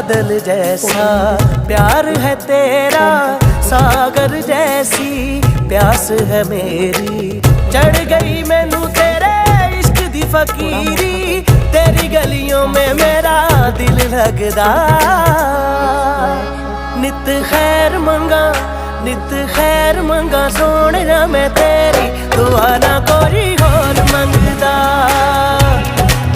बादल जैसा प्यार है तेरा, सागर जैसी प्यास है मेरी। चढ़ गई मैनू तेरे इश्क दी फकीरी, तेरी गलियों में मेरा दिल लगदा। नित खैर मंगा, नित खैर मंगा सोहणिया मैं तेरी, दुआ ना कोई होर मंगदा,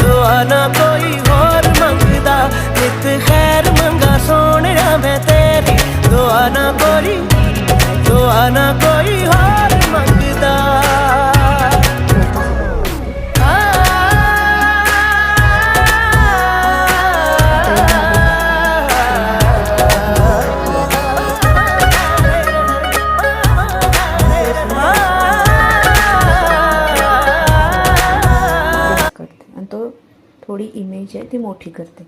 दुआ ना कोई होर मंगदा। नित खैर मंगा सोहणिया मैं तेरी, दुआ ना कोई होर मंगदा। थोडी इमेज आहे ती मोठी करते।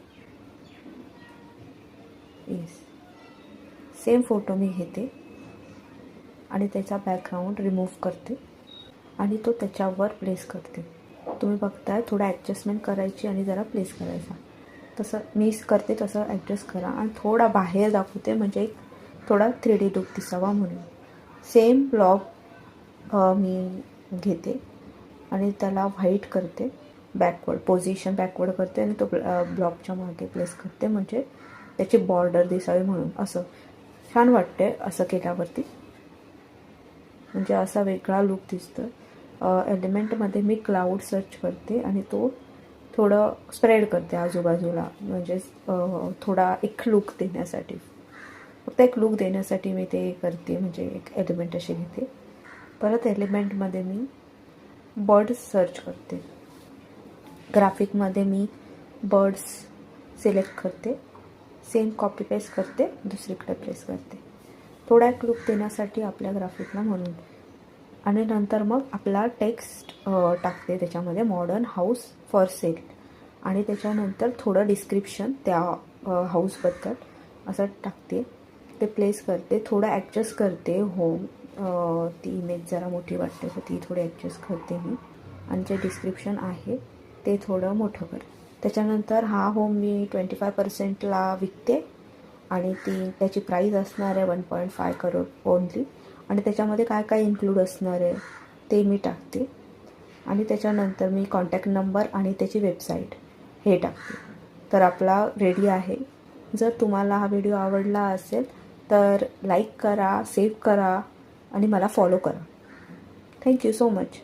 येस, सेम फोटो मी घेते आणि त्याचा बॅकग्राऊंड रिमूव्ह करते आणि तो त्याच्यावर प्लेस करते। तुम्ही बघताय थोडा ॲडजस्टमेंट करायची आणि जरा प्लेस करायचा। तसं मी करते तसं ॲडजस्ट करा आणि थोडा बाहेर दाखवते, म्हणजे एक थोडा 3D लुक दिसावा म्हणून। सेम ब्लॉक मी घेते आणि त्याला व्हाईट करते, बॅकवर्ड पोझिशन बॅकवर्ड करते आणि तो ब्लॉकच्या मागे प्लेस करते, म्हणजे त्याची बॉर्डर दिसावी म्हणून। असं छान वाटते असं केल्यावरती, म्हणजे असा वेगळा लुक दिसतो। एलिमेंटमध्ये मी क्लाउड सर्च करते आणि तो थोडं स्प्रेड करते आजूबाजूला, म्हणजे थोडा एक लुक देण्यासाठी, फक्त एक लुक देण्यासाठी मी ते करते, म्हणजे एक एलिमेंट असे घेते। परत एलिमेंटमध्ये मी बर्ड्स सर्च करते, ग्राफिकमध्ये मी बर्ड्स सिलेक्ट करते, सेम कॉपी पेस्ट करते, दुसरीकडे प्लेस करते, थोडा एक लुक देण्यासाठी आपल्या ग्राफिकला म्हणून। आणि नंतर मग आपला टेक्स्ट टाकते त्याच्यामध्ये, मॉडर्न हाऊस फॉर सेल, आणि त्याच्यानंतर थोडं डिस्क्रिप्शन त्या हाऊसबद्दल असं टाकते, ते प्लेस करते, थोडं ॲडजस्ट करते होम, ती इमेज जरा मोठी वाटते तर ती थोडी ॲडजस्ट करते मी, आणि जे डिस्क्रिप्शन आहे ते थोडं मोठं करते। त्याच्यानंतर हा होम मी 25% विकते आणि त्याची प्राईस असणार आहे 1.5 करोड ओनली, आणि त्याच्यामध्ये काय काय इन्क्लूड असणार आहे ते मी टाकते, आणि त्याच्यानंतर मी कॉन्टॅक्ट नंबर आणि त्याची वेबसाईट हे टाकते। तर आपला रेडी आहे। जर तुम्हाला हा व्हिडिओ आवडला असेल तर लाईक करा, सेव्ह करा आणि मला फॉलो करा। Thank you so much.